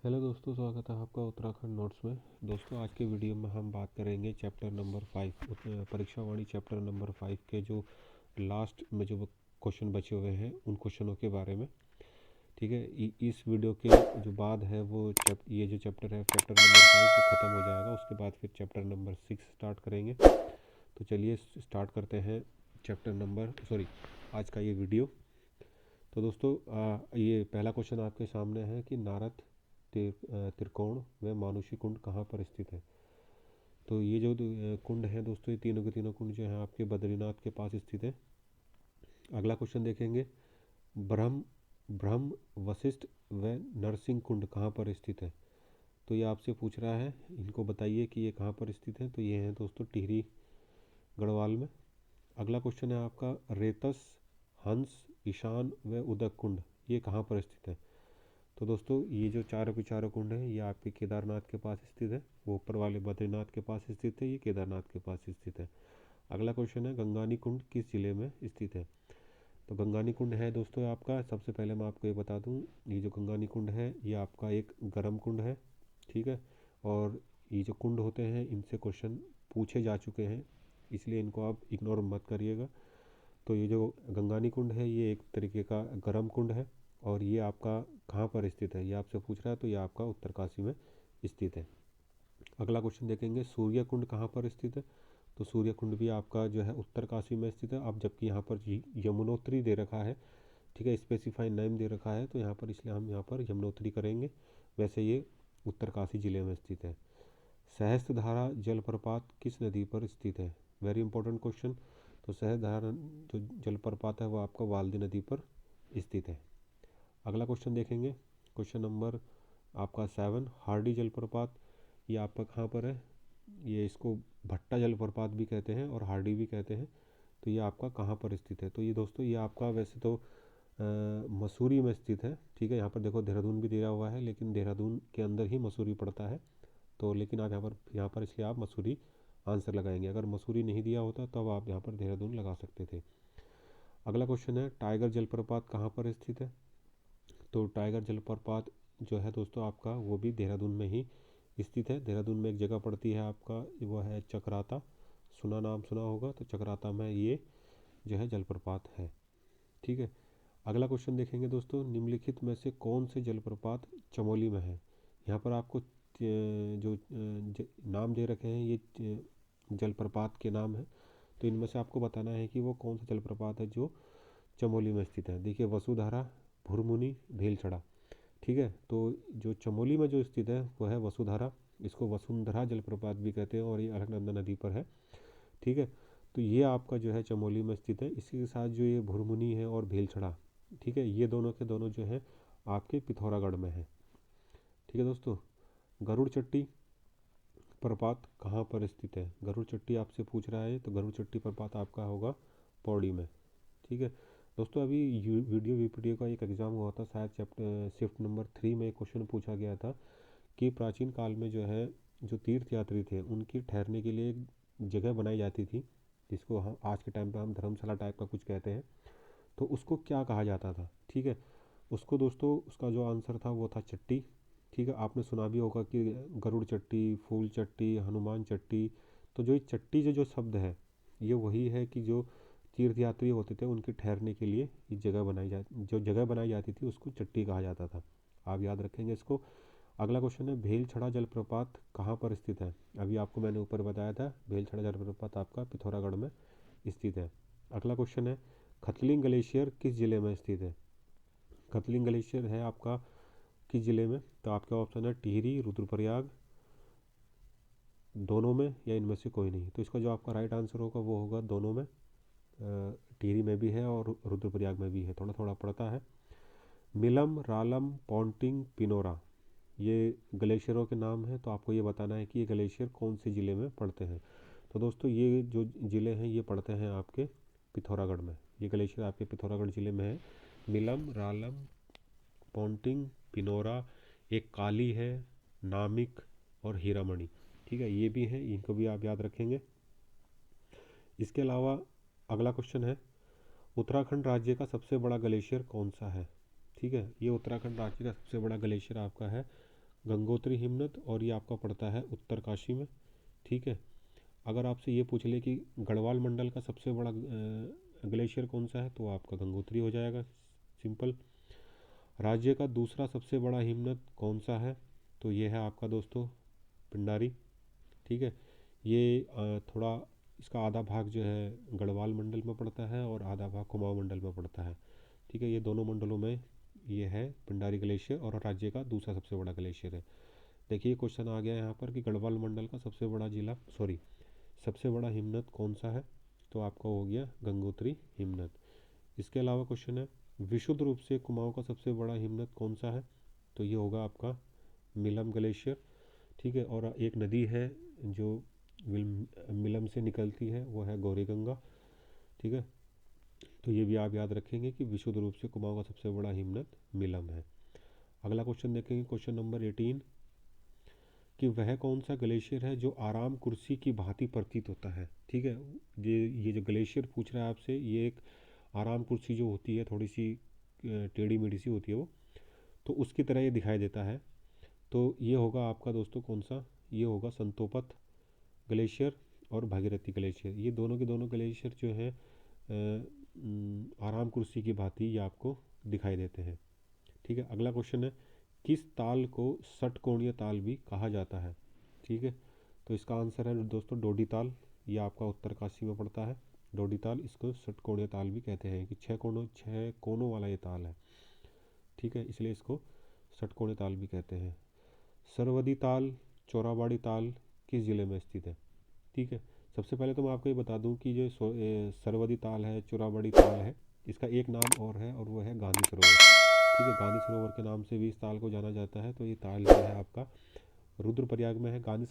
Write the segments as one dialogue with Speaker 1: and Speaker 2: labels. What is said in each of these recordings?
Speaker 1: Hello दोस्तों, स्वागत है आपका उत्तराखंड नोट्स में। दोस्तों, आज के वीडियो में हम बात करेंगे चैप्टर नंबर 5 परीक्षावाणी चैप्टर नंबर 5 के जो लास्ट में जो क्वेश्चन बचे हुए हैं उन क्वेश्चनों के बारे में। ठीक है, इस वीडियो के जो बाद है वो ये जो चैप्टर है चैप्टर नंबर 5 वो ख़त्म हो जाएगा। उसके बाद फिर चैप्टर नंबर 6 स्टार्ट करेंगे। तो चलिए स्टार्ट करते हैं आज का ये वीडियो। तो दोस्तों, ये पहला क्वेश्चन आपके सामने है कि नारद त्रिकोण व मानुषी कुंड कहाँ पर स्थित है। तो ये जो कुंड है दोस्तों, ये तीनों के तीनों कुंड जो है आपके बद्रीनाथ के पास स्थित है। अगला क्वेश्चन देखेंगे, ब्रह्म ब्रह्म वशिष्ठ व नरसिंह कुंड कहाँ पर स्थित है। तो ये आपसे पूछ रहा है, इनको बताइए कि ये कहाँ पर स्थित है। तो ये है दोस्तों टिहरी गढ़वाल में। अगला क्वेश्चन है आपका, रेतस हंस ईशान व उदक कुंड ये कहाँ पर स्थित है। तो दोस्तों, ये जो चारों के चारों कुंड हैं ये आपके केदारनाथ के पास स्थित है। वो ऊपर वाले बद्रीनाथ के पास स्थित है, ये केदारनाथ के पास स्थित है। अगला क्वेश्चन है, गंगानी कुंड किस जिले में स्थित है। तो गंगानी कुंड है दोस्तों आपका, सबसे पहले मैं आपको ये बता दूं, ये जो गंगानी कुंड है ये आपका एक गर्म कुंड है। ठीक है, और ये जो कुंड होते हैं इनसे क्वेश्चन पूछे जा चुके हैं, इसलिए इनको आप इग्नोर मत करिएगा। तो ये जो गंगानी कुंड है ये एक तरीके का गर्म कुंड है और ये आपका कहाँ पर स्थित है, ये आपसे पूछ रहा है। तो ये आपका उत्तरकाशी में स्थित है। अगला क्वेश्चन देखेंगे, सूर्य कुंड कहाँ पर स्थित है। तो सूर्य कुंड भी आपका जो है उत्तरकाशी में स्थित है। अब जबकि यहाँ पर यमुनोत्री दे रखा है, ठीक है, स्पेसिफाई नेम दे रखा है, तो यहाँ पर इसलिए हम यहाँ पर यमुनोत्री करेंगे। वैसे ये उत्तरकाशी जिले में स्थित है। सहस्त्रधारा जलप्रपात किस नदी पर स्थित है। Very important question. तो सहस्त्रधारा जो जलप्रपात है वो आपका वाल्दी नदी पर स्थित है। अगला क्वेश्चन देखेंगे, क्वेश्चन नंबर आपका 7, हार्डी जलप्रपात ये आपका कहाँ पर है। ये इसको भट्टा जलप्रपात भी कहते हैं और हार्डी भी कहते हैं। तो ये आपका कहाँ पर स्थित है। तो ये दोस्तों ये आपका वैसे तो मसूरी में स्थित है। ठीक है, यहाँ पर देखो देहरादून भी दिया हुआ है, लेकिन देहरादून के अंदर ही मसूरी पड़ता है। तो लेकिन आप यहाँ पर इसलिए आप मसूरी आंसर लगाएंगे। अगर मसूरी नहीं दिया होता तब आप यहाँ पर देहरादून लगा सकते थे। अगला क्वेश्चन है, टाइगर जलप्रपात कहाँ पर स्थित है। तो टाइगर जलप्रपात जो है दोस्तों आपका वो भी देहरादून में ही स्थित है। देहरादून में एक जगह पड़ती है आपका, वो है चक्राता, नाम सुना होगा। तो चक्राता में ये जो है जलप्रपात है। ठीक है, अगला क्वेश्चन देखेंगे दोस्तों, निम्नलिखित में से कौन से जलप्रपात चमोली में है। यहाँ पर आपको जो नाम दे रखे हैं ये जलप्रपात के नाम है। तो इनमें से आपको बताना है कि वो कौन सा जलप्रपात है जो चमोली में स्थित है। देखिए, वसुधारा, भुरमुनी, भेलछड़ा। ठीक है, तो जो चमोली में जो स्थित है वो है वसुधारा, इसको वसुंधरा जलप्रपात भी कहते हैं और ये अलकनंदा नदी पर है। ठीक है, तो ये आपका जो है चमोली में स्थित है। इसी के साथ जो ये भुरमुनी है और भेलछड़ा, ठीक है, ये दोनों के दोनों जो है आपके पिथौरागढ़ में है। ठीक है दोस्तों, गरुड़ चट्टी प्रपात कहाँ पर स्थित है। गरुड़ चट्टी आपसे पूछ रहा है, तो गरुड़ चट्टी प्रपात आपका होगा पौड़ी में। ठीक है दोस्तों, अभी वीडियो वीपीडीओ का एक एग्ज़ाम हुआ था, शायद चैप्टर शिफ्ट नंबर 3 में एक क्वेश्चन पूछा गया था कि प्राचीन काल में जो है जो तीर्थ यात्री थे उनकी ठहरने के लिए एक जगह बनाई जाती थी, जिसको हम आज के टाइम पे हम धर्मशाला टाइप का कुछ कहते हैं। तो उसको क्या कहा जाता था। ठीक है, उसको दोस्तों उसका जो आंसर था वो था चट्टी। ठीक है, आपने सुना भी होगा कि गरुड़ चट्टी, फूल चट्टी, हनुमान चट्टी। तो जो ये चट्टी जो शब्द है ये वही है कि जो तीर्थयात्री होते थे उनके ठहरने के लिए जो जगह बनाई जाती थी उसको चट्टी कहा जाता था। आप याद रखेंगे इसको। अगला क्वेश्चन है, भेलछड़ा जलप्रपात कहाँ पर स्थित है। अभी आपको मैंने ऊपर बताया था, भेलछड़ा जलप्रपात आपका पिथौरागढ़ में स्थित है। अगला क्वेश्चन है, खतलिंग ग्लेशियर किस जिले में स्थित है। खतलिंग ग्लेशियर है आपका किस जिले में। तो आपका ऑप्शन है टिहरी, रुद्रप्रयाग, दोनों में या इनमें से कोई नहीं। तो इसका जो आपका राइट आंसर होगा वो होगा दोनों में। टिहरी में भी है और रुद्रप्रयाग में भी है, थोड़ा थोड़ा पड़ता है। मिलम, रालम, पॉन्टिंग, पिनोरा ये ग्लेशियरों के नाम हैं। तो आपको ये बताना है कि ये ग्लेशियर कौन से ज़िले में पड़ते हैं। तो दोस्तों ये जो ज़िले हैं ये पड़ते हैं आपके पिथौरागढ़ में। ये ग्लेशियर आपके पिथौरागढ़ ज़िले में है। मिलम, रालम, पॉन्टिंग, पिनोरा, एक काली है, नामिक और हीरामणि। ठीक है, ये भी हैं, इनको भी आप याद रखेंगे। इसके अलावा अगला क्वेश्चन है, उत्तराखंड राज्य का सबसे बड़ा ग्लेशियर कौन सा है। ठीक है, ये उत्तराखंड राज्य का सबसे बड़ा ग्लेशियर आपका है गंगोत्री हिमनद, और ये आपका पड़ता है उत्तरकाशी में। ठीक है। अगर आपसे ये पूछ ले कि गढ़वाल मंडल का सबसे बड़ा ग्लेशियर कौन सा है, तो आपका गंगोत्री हो जाएगा, सिंपल। राज्य का दूसरा सबसे बड़ा हिमनद कौन सा है, तो ये है आपका दोस्तों पिंडारी। ठीक है। ये थोड़ा इसका आधा भाग जो है गढ़वाल मंडल में पड़ता है और आधा भाग कुमाऊं मंडल में पड़ता है। ठीक है। ये दोनों मंडलों में ये है पिंडारी ग्लेशियर, और राज्य का दूसरा सबसे बड़ा ग्लेशियर है। देखिए क्वेश्चन आ गया यहाँ पर कि गढ़वाल मंडल का सबसे बड़ा जिला, सॉरी, सबसे बड़ा हिमनद कौन सा है, तो आपका हो गया गंगोत्री हिमनद। इसके अलावा क्वेश्चन है विशुद्ध रूप से कुमाऊं का सबसे बड़ा हिमनद कौन सा है, तो ये होगा आपका मिलम ग्लेशियर। ठीक है। और एक नदी है जो मिलम से निकलती है, वो है गौरी गंगा। ठीक है। तो ये भी आप याद रखेंगे कि विशुद्ध रूप से कुमाऊं का सबसे बड़ा हिमनद मिलम है। अगला क्वेश्चन देखेंगे, क्वेश्चन नंबर 18, कि वह कौन सा ग्लेशियर है जो आराम कुर्सी की भांति प्रतीत होता है। ठीक है। ये जो ग्लेशियर पूछ रहा है आपसे, ये एक आराम कुर्सी जो होती है, थोड़ी सी टेढ़ी मेढ़ी सी होती है वो, तो उसकी तरह ये दिखाई देता है। तो ये होगा आपका दोस्तों कौन सा, ये होगा संतोपत ग्लेशियर और भागीरथी ग्लेशियर। ये दोनों के दोनों ग्लेशियर जो हैं आराम कुर्सी की भांति ये आपको दिखाई देते हैं। ठीक है। अगला क्वेश्चन है किस ताल को षटकोणीय ताल भी कहा जाता है। ठीक है। तो इसका आंसर है दोस्तों डोडी ताल। ये आपका उत्तरकाशी में पड़ता है डोडी ताल। इसको षटकोणीय ताल भी कहते हैं कि छः कोनों वाला ये ताल है। ठीक है। इसलिए इसको षटकोणीय ताल भी कहते हैं। सरवदी ताल, चौराबाड़ी ताल किस जिले में स्थित है। ठीक है। सबसे पहले तो मैं आपको ये बता दूं कि जो सरवदी ताल है, चौराबाड़ी ताल है, इसका एक नाम और है, और वो है गांधी सरोवर। ठीक है। गांधी सरोवर के नाम से भी इस ताल को जाना जाता है। तो ये ताल जो है आपका रुद्रप्रयाग में है। गांधी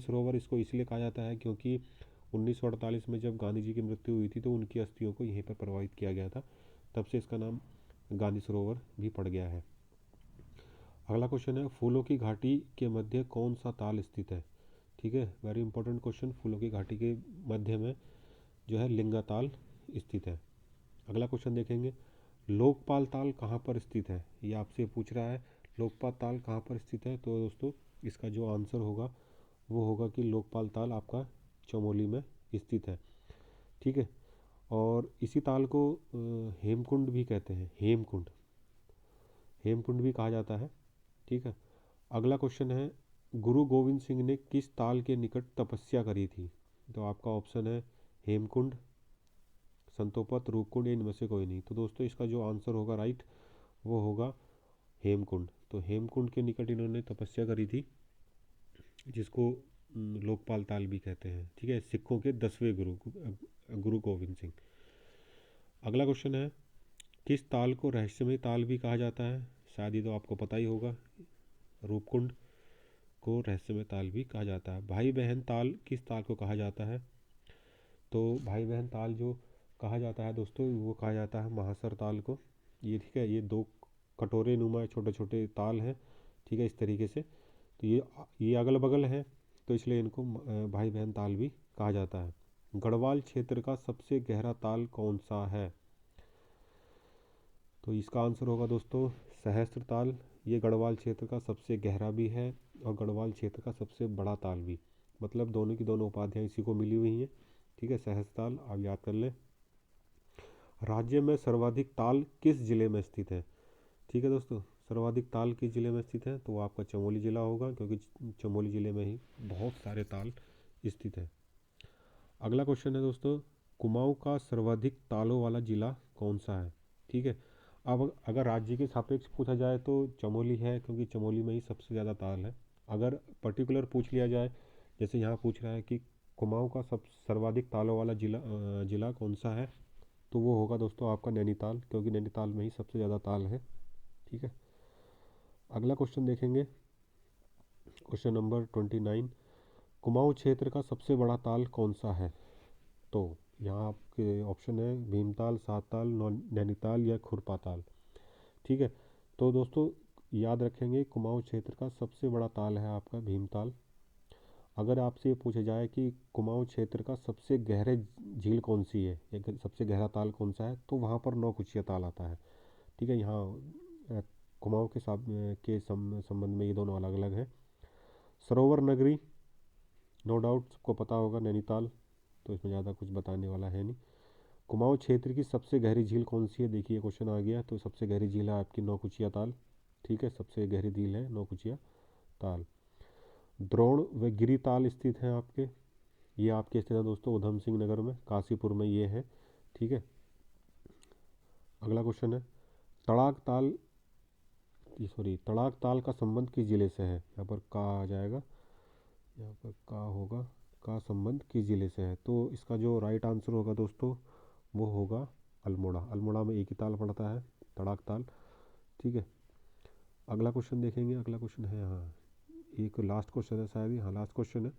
Speaker 1: सरोवर इसको इसलिए कहा जाता है क्योंकि 1948 में जब गांधी जी की मृत्यु हुई थी तो उनकी अस्थियों को यहीं पर प्रवाहित किया गया था, तब से इसका नाम गांधी सरोवर भी पड़ गया है। अगला क्वेश्चन है फूलों की घाटी के मध्य कौन सा ताल स्थित है। ठीक है। Very important question. फूलों की घाटी के मध्य में जो है लिंगा ताल स्थित है। अगला क्वेश्चन देखेंगे, लोकपाल ताल कहाँ पर स्थित है। ये आपसे पूछ रहा है लोकपाल ताल कहाँ पर स्थित है। तो दोस्तों इसका जो आंसर होगा वो होगा कि लोकपाल ताल आपका चमोली में स्थित है। ठीक है। और इसी ताल को हेमकुंड भी कहते हैं। हेमकुंड भी कहा जाता है। ठीक है। अगला क्वेश्चन है गुरु गोविंद सिंह ने किस ताल के निकट तपस्या करी थी। तो आपका ऑप्शन है हेमकुंड, संतोपत, रूपकुंड, इनमें से कोई नहीं। तो दोस्तों इसका जो आंसर होगा राइट, वो होगा हेमकुंड। तो हेमकुंड के निकट इन्होंने तपस्या करी थी, जिसको लोकपाल ताल भी कहते हैं। ठीक है। सिखों के 10वें गुरु गोविंद सिंह। अगला क्वेश्चन है किस ताल को रहस्यमय ताल भी कहा जाता है। शायद ये तो आपको पता ही होगा, रूपकुंड को रहस्यमय ताल भी कहा जाता है। भाई बहन ताल किस ताल को कहा जाता है। तो भाई बहन ताल जो कहा जाता है दोस्तों, वो कहा जाता है महासर ताल को। ये ठीक है। ये दो कटोरे नुमा छोटे छोटे ताल हैं। ठीक है। इस तरीके से, तो ये अगल बगल हैं, तो इसलिए इनको भाई बहन ताल भी कहा जाता है। गढ़वाल क्षेत्र का सबसे गहरा ताल कौन सा है। तो इसका आंसर होगा दोस्तों सहस्त्र ताल। ये गढ़वाल क्षेत्र का सबसे गहरा भी है और गढ़वाल क्षेत्र का सबसे बड़ा ताल भी, मतलब दोनों की दोनों उपाधियाँ इसी को मिली हुई हैं। ठीक है। सहस्त्र ताल आप याद कर लें। राज्य में सर्वाधिक ताल किस जिले में स्थित है। ठीक है दोस्तों, सर्वाधिक ताल किस जिले में स्थित है, तो वो आपका चमोली जिला होगा, क्योंकि चमोली जिले में ही बहुत सारे ताल स्थित है। अगला क्वेश्चन है दोस्तों, कुमाऊं का सर्वाधिक तालों वाला जिला कौन सा है। ठीक है। अब अगर राज्य के सापेक्ष पूछा जाए तो चमोली है, क्योंकि चमोली में ही सबसे ज़्यादा ताल है। अगर पर्टिकुलर पूछ लिया जाए, जैसे यहाँ पूछ रहा है कि कुमाऊं का सब सर्वाधिक तालों वाला जिला कौन सा है, तो वो होगा दोस्तों आपका नैनीताल, क्योंकि नैनीताल में ही सबसे ज़्यादा ताल है। ठीक है। अगला क्वेश्चन देखेंगे, क्वेश्चन नंबर 29, कुमाऊं क्षेत्र का सबसे बड़ा ताल कौन सा है। तो यहाँ आपके ऑप्शन है भीमताल, सातताल, नैनीताल या खुरपा ताल। ठीक है। तो दोस्तों याद रखेंगे कुमाऊं क्षेत्र का सबसे बड़ा ताल है आपका भीमताल। अगर आपसे ये पूछा जाए कि कुमाऊं क्षेत्र का सबसे गहरे झील कौन सी है या सबसे गहरा ताल कौन सा है, तो वहाँ पर नौकुचिया ताल आता है। ठीक है। यहाँ कुमाऊं के संबंध में ये दोनों अलग अलग हैं। सरोवर नगरी, नो डाउट सबको पता होगा, नैनीताल, तो इसमें ज़्यादा कुछ बताने वाला है नहीं। कुमाऊं क्षेत्र की सबसे गहरी झील कौन सी है? देखिए क्वेश्चन आ गया। तो सबसे गहरी झील है आपकी नौकुचिया ताल। ठीक है, सबसे गहरी झील है नौकुचिया ताल। द्रोण व गिरी ताल स्थित हैं आपके, ये आपके स्थित है दोस्तों उधम सिंह नगर में, काशीपुर में ये है। ठीक है, अगला क्वेश्चन है तड़ाक ताल, तड़ाक ताल का संबंध किस जिले से है? यहाँ पर का आ जाएगा, यहाँ पर का होगा, का संबंध किस जिले से है? तो इसका जो राइट आंसर होगा दोस्तों वो होगा अल्मोड़ा। अल्मोड़ा में एक ही ताल पड़ता है, तड़ाक ताल। ठीक है, अगला क्वेश्चन देखेंगे। अगला क्वेश्चन है, हाँ एक लास्ट क्वेश्चन है शायद, हाँ लास्ट क्वेश्चन है।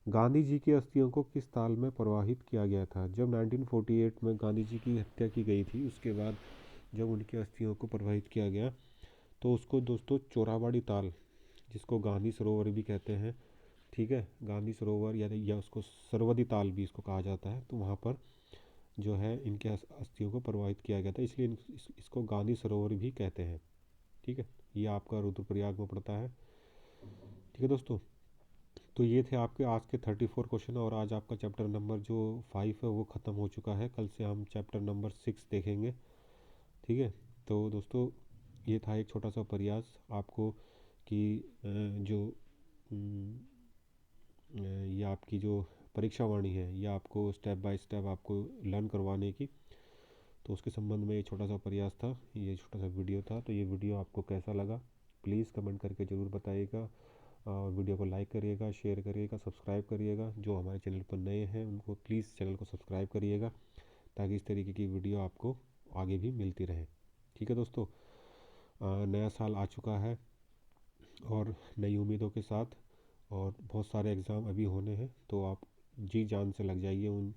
Speaker 1: गांधी जी की अस्थियों को किस ताल में प्रवाहित किया गया था? जब 1948 में गांधी जी की हत्या की गई थी, उसके बाद जब उनकी अस्थियों को प्रवाहित किया गया तो उसको दोस्तों चोराबाड़ी ताल, जिसको गांधी सरोवर भी कहते हैं, ठीक है, गांधी सरोवर या उसको सरवदी ताल भी इसको कहा जाता है, तो वहाँ पर जो है इनके अस्थियों को प्रवाहित किया गया था, इसलिए इसको गांधी सरोवर भी कहते हैं। ठीक है, ये आपका रुद्रप्रयाग में पड़ता है। ठीक है दोस्तों, तो ये थे आपके आज के 34 क्वेश्चन, और आज आपका चैप्टर नंबर जो 5 है वो ख़त्म हो चुका है। कल से हम चैप्टर नंबर 6 देखेंगे। ठीक है, तो दोस्तों ये था एक छोटा सा प्रयास आपको कि जो ये आपकी जो परीक्षा वाणी है ये आपको स्टेप बाय स्टेप आपको लर्न करवाने की, तो उसके संबंध में ये छोटा सा प्रयास था, ये छोटा सा वीडियो था। तो ये वीडियो आपको कैसा लगा प्लीज़ कमेंट करके ज़रूर बताइएगा, और वीडियो को लाइक करिएगा, शेयर करिएगा, सब्सक्राइब करिएगा। जो हमारे चैनल पर नए हैं उनको प्लीज़ चैनल को सब्सक्राइब करिएगा, ताकि इस तरीके की वीडियो आपको आगे भी मिलती रहे। ठीक है दोस्तों, नया साल आ चुका है और नई उम्मीदों के साथ, और बहुत सारे एग्ज़ाम अभी होने हैं, तो आप जी जान से लग जाइए उन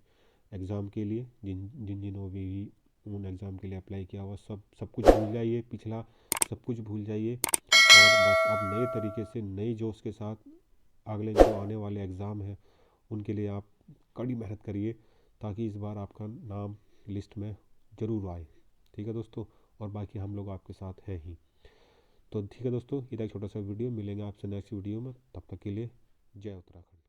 Speaker 1: एग्ज़ाम के लिए, जिन्होंने भी उन एग्ज़ाम के लिए अप्लाई किया हुआ, सब कुछ भूल जाइए, पिछला सब कुछ भूल जाइए, और बस आप नए तरीके से नए जोश के साथ अगले जो आने वाले एग्ज़ाम हैं उनके लिए आप कड़ी मेहनत करिए, ताकि इस बार आपका नाम लिस्ट में ज़रूर आए। ठीक है दोस्तों, और बाकी हम लोग आपके साथ हैं ही। तो ठीक है दोस्तों, ये था एक छोटा सा वीडियो, मिलेंगे आपसे नेक्स्ट वीडियो में, तब तक के लिए जय उत्तराखंड।